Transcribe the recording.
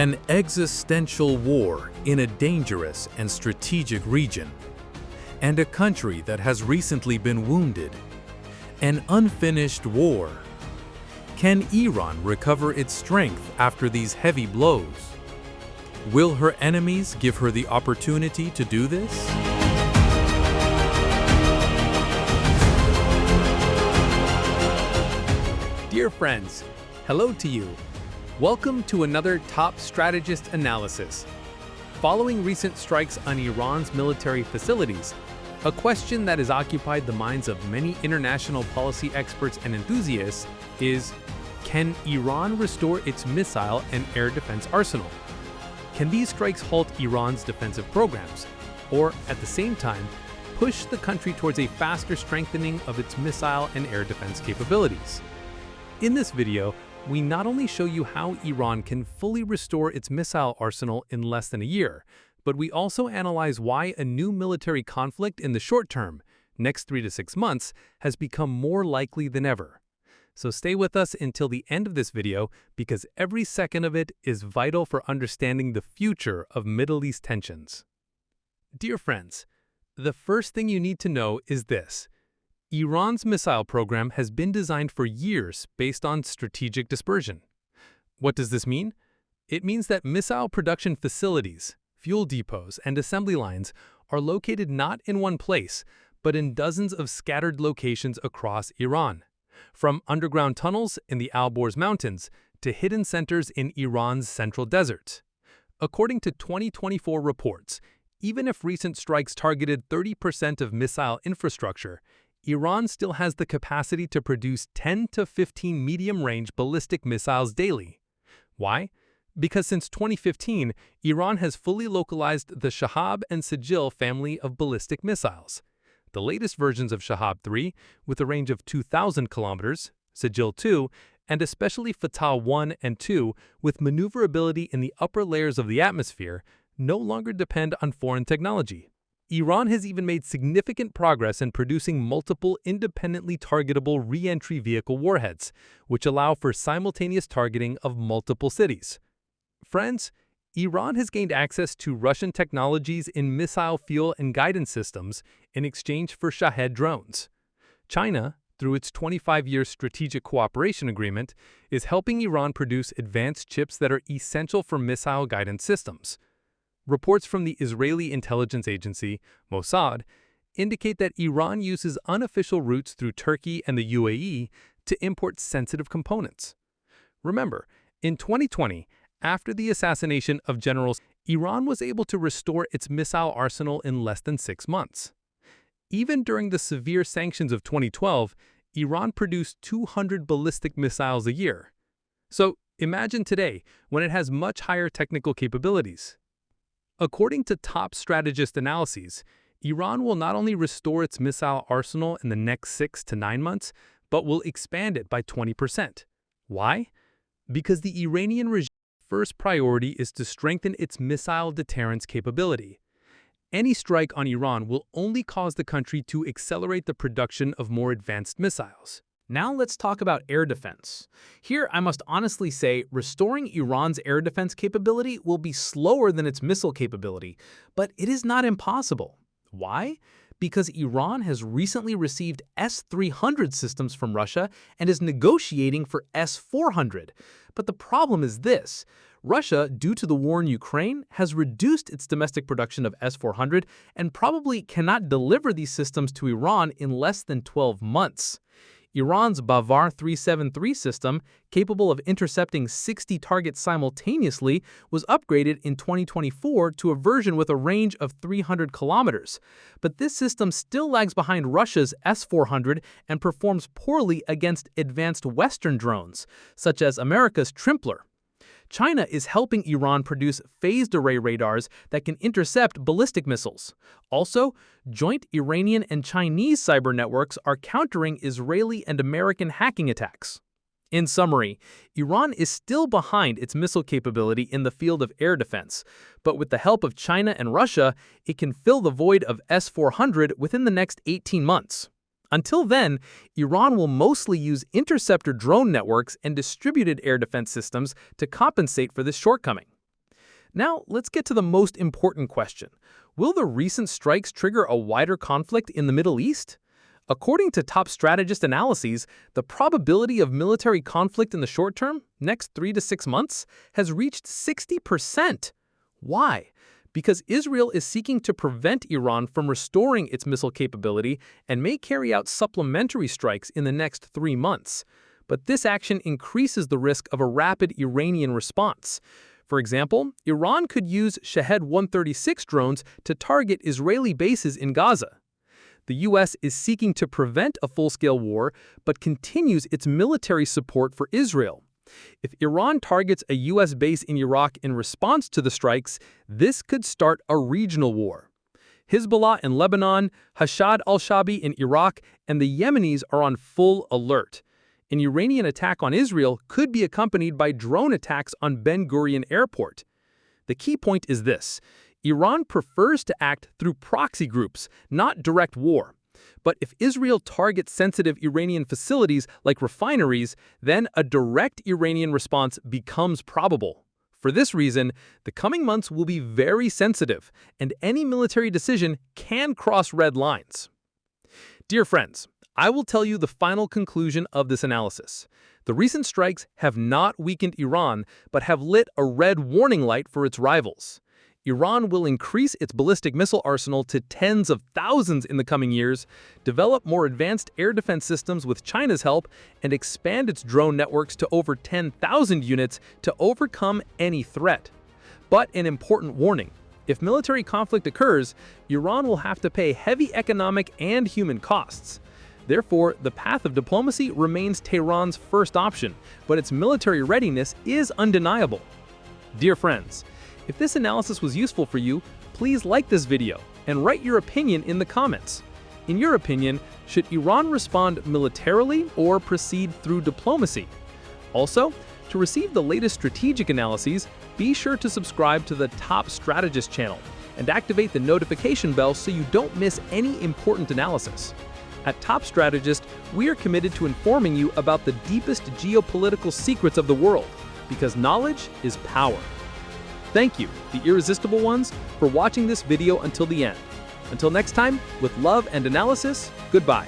An existential war in a dangerous and strategic region, and a country that has recently been wounded. An unfinished war. Can Iran recover its strength after these heavy blows? Will her enemies give her the opportunity to do this? Dear friends, hello to you. Welcome to another Top Strategist analysis. Following recent strikes on Iran's military facilities, a question that has occupied the minds of many international policy experts and enthusiasts is, can Iran restore its missile and air defense arsenal? Can these strikes halt Iran's defensive programs, or at the same time, push the country towards a faster strengthening of its missile and air defense capabilities? In this video, we not only show you how Iran can fully restore its missile arsenal in less than a year, but we also analyze why a new military conflict in the short term, next 3 to 6 months, has become more likely than ever. So stay with us until the end of this video because every second of it is vital for understanding the future of Middle East tensions. Dear friends, the first thing you need to know is this. Iran's missile program has been designed for years based on strategic dispersion. What does this mean? It means that missile production facilities, fuel depots, and assembly lines are located not in one place, but in dozens of scattered locations across Iran, from underground tunnels in the Alborz Mountains to hidden centers in Iran's central desert. According to 2024 reports, even if recent strikes targeted 30% of missile infrastructure, Iran still has the capacity to produce 10 to 15 medium-range ballistic missiles daily. Why? Because since 2015, Iran has fully localized the Shahab and Sijil family of ballistic missiles. The latest versions of Shahab 3, with a range of 2,000 kilometers, Sijil 2, and especially Fatah 1 and 2, with maneuverability in the upper layers of the atmosphere, no longer depend on foreign technology. Iran has even made significant progress in producing multiple independently targetable re-entry vehicle warheads, which allow for simultaneous targeting of multiple cities. Friends, Iran has gained access to Russian technologies in missile fuel and guidance systems in exchange for Shahed drones. China, through its 25-year strategic cooperation agreement, is helping Iran produce advanced chips that are essential for missile guidance systems. Reports from the Israeli intelligence agency, Mossad, indicate that Iran uses unofficial routes through Turkey and the UAE to import sensitive components. Remember, in 2020, after the assassination of General, Iran was able to restore its missile arsenal in less than 6 months. Even during the severe sanctions of 2012, Iran produced 200 ballistic missiles a year. So imagine today, when it has much higher technical capabilities. According to Top Strategist analyses, Iran will not only restore its missile arsenal in the next 6 to 9 months, but will expand it by 20%. Why? Because the Iranian regime's first priority is to strengthen its missile deterrence capability. Any strike on Iran will only cause the country to accelerate the production of more advanced missiles. Now let's talk about air defense. Here, I must honestly say, restoring Iran's air defense capability will be slower than its missile capability, but it is not impossible. Why? Because Iran has recently received S-300 systems from Russia and is negotiating for S-400. But the problem is this. Russia, due to the war in Ukraine, has reduced its domestic production of S-400 and probably cannot deliver these systems to Iran in less than 12 months. Iran's Bavar 373 system, capable of intercepting 60 targets simultaneously, was upgraded in 2024 to a version with a range of 300 kilometers. But this system still lags behind Russia's S-400 and performs poorly against advanced Western drones, such as America's Trimpler. China is helping Iran produce phased array radars that can intercept ballistic missiles. Also, joint Iranian and Chinese cyber networks are countering Israeli and American hacking attacks. In summary, Iran is still behind its missile capability in the field of air defense, but with the help of China and Russia, it can fill the void of S-400 within the next 18 months. Until then, Iran will mostly use interceptor drone networks and distributed air defense systems to compensate for this shortcoming. Now, let's get to the most important question. Will the recent strikes trigger a wider conflict in the Middle East? According to top strategist analyses, the probability of military conflict in the short term, next 3 to 6 months, has reached 60%. Why? Because Israel is seeking to prevent Iran from restoring its missile capability and may carry out supplementary strikes in the next 3 months. But this action increases the risk of a rapid Iranian response. For example, Iran could use Shahed 136 drones to target Israeli bases in Gaza. The U.S. is seeking to prevent a full-scale war, but continues its military support for Israel. If Iran targets a U.S. base in Iraq in response to the strikes, this could start a regional war. Hezbollah in Lebanon, Hashad al-Shaabi in Iraq, and the Yemenis are on full alert. An Iranian attack on Israel could be accompanied by drone attacks on Ben Gurion Airport. The key point is this: Iran prefers to act through proxy groups, not direct war. But if Israel targets sensitive Iranian facilities like refineries, then a direct Iranian response becomes probable. For this reason, the coming months will be very sensitive, and any military decision can cross red lines. Dear friends, I will tell you the final conclusion of this analysis. The recent strikes have not weakened Iran, but have lit a red warning light for its rivals. Iran will increase its ballistic missile arsenal to tens of thousands in the coming years, develop more advanced air defense systems with China's help, and expand its drone networks to over 10,000 units to overcome any threat. But an important warning: if military conflict occurs, Iran will have to pay heavy economic and human costs. Therefore, the path of diplomacy remains Tehran's first option, but its military readiness is undeniable. Dear friends, if this analysis was useful for you, please like this video and write your opinion in the comments. In your opinion, should Iran respond militarily or proceed through diplomacy? Also, to receive the latest strategic analyses, be sure to subscribe to the Top Strategist channel and activate the notification bell so you don't miss any important analysis. At Top Strategist, we are committed to informing you about the deepest geopolitical secrets of the world, because knowledge is power. Thank you, the irresistible ones, for watching this video until the end. Until next time, with love and analysis, goodbye.